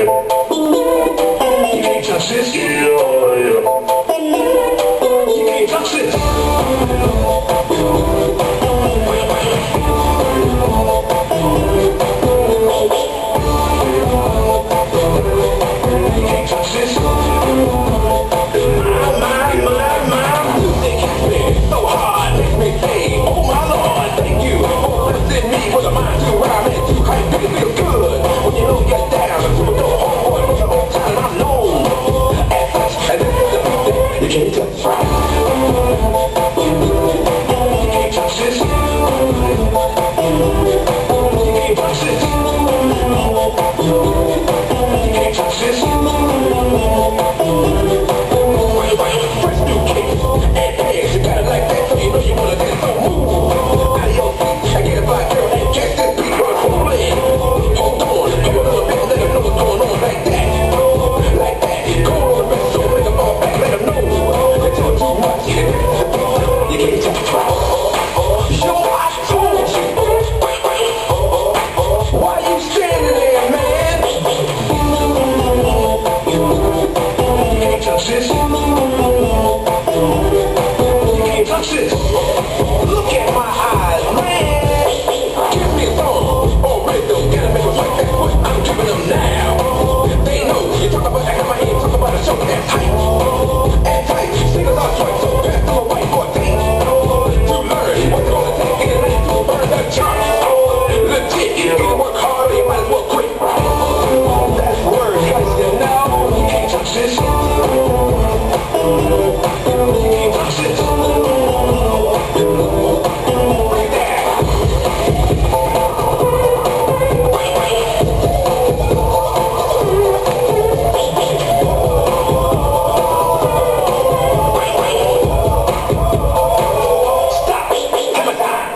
You can't touch this, yeah. You can't touch this. You can't touch this. My music has been so hard, makes me say, oh my Lord, thank you for blessing me with a mind to rhyme and to hype, make it feel good. When you don't get down, and people know, oh boy, for your own time, I'm known as such, and this is the beat that you can't touch. You can't touch this. You can't touch this. You can't touch this. Fresh new kicks and pants, you got it like that, so you know you wanna dance, so move out of your feet and get a vibe, girl, and catch this beat, run full in. Hold on, come a little bit, let them know what's going on like that. Like that, go on the rest, so make them fall back, let them know you're doing too much. You can't touch it. Yo, I told you. Why you standing there, man? You can't touch this. You can't touch this. Look at my eyes, man. Give me a song or rhythm. Gotta make them like that. I'm giving them now. They know you talk about that in my head. Talk about a show that's tight. And tight. Singers are twice. So pass them a white boy tape. To learn what's gonna take in the night to burn the charts. Legit. You either work hard or you might as well quit. That's word, cause you know you can't touch this. You can't touch this. Right there. Stop. Have a time.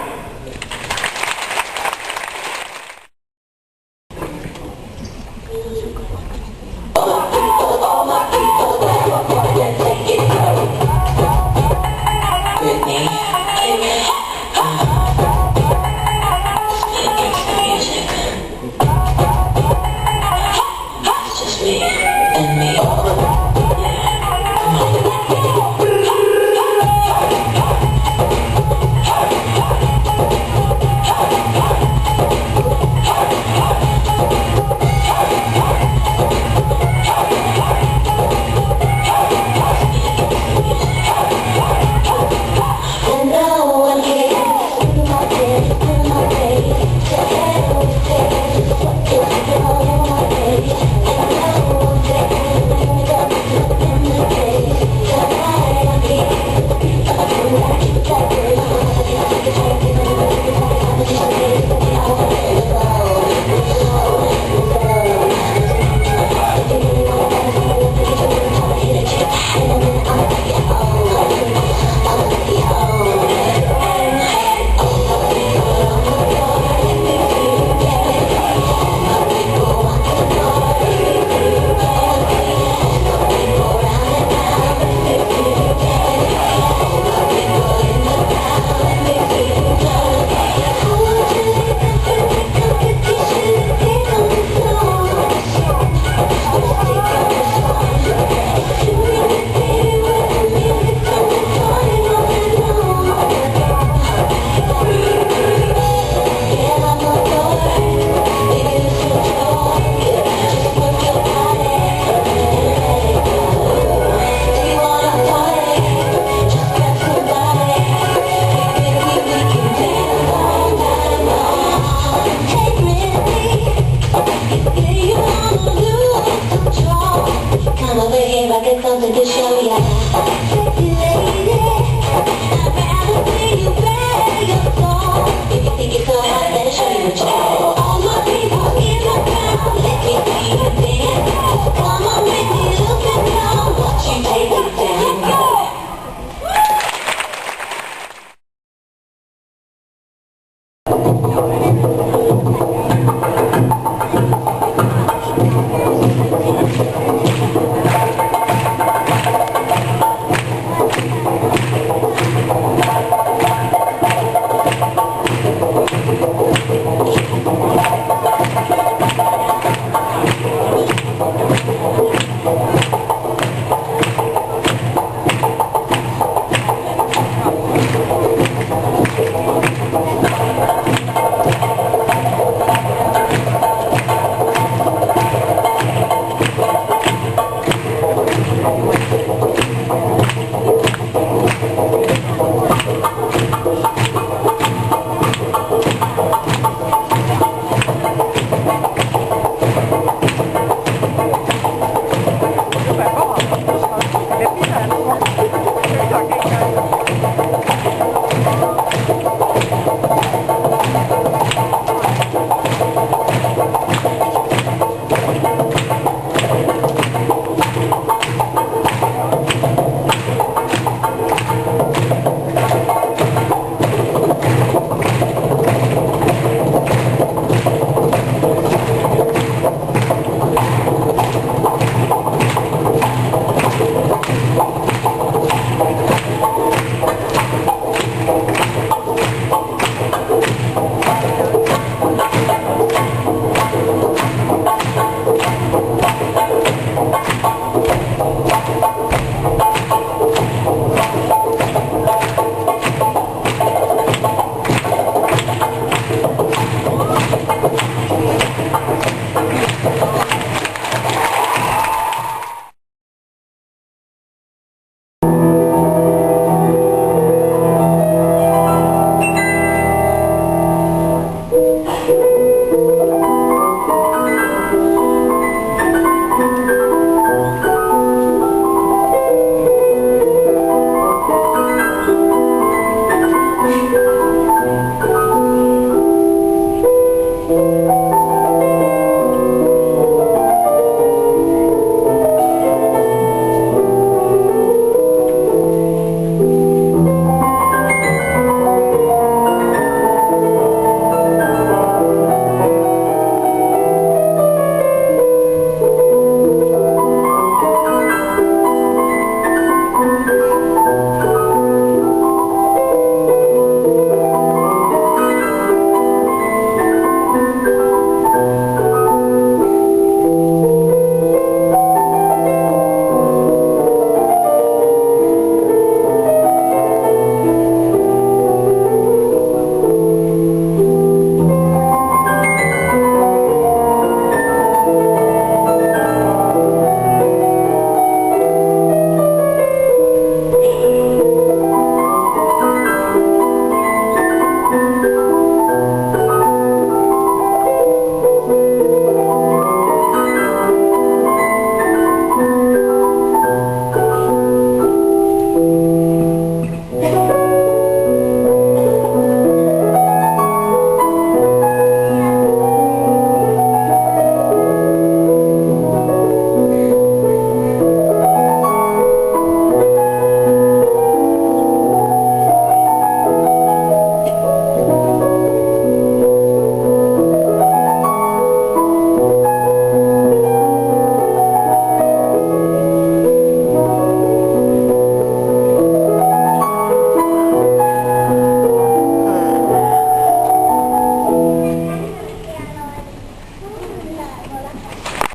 Something to show.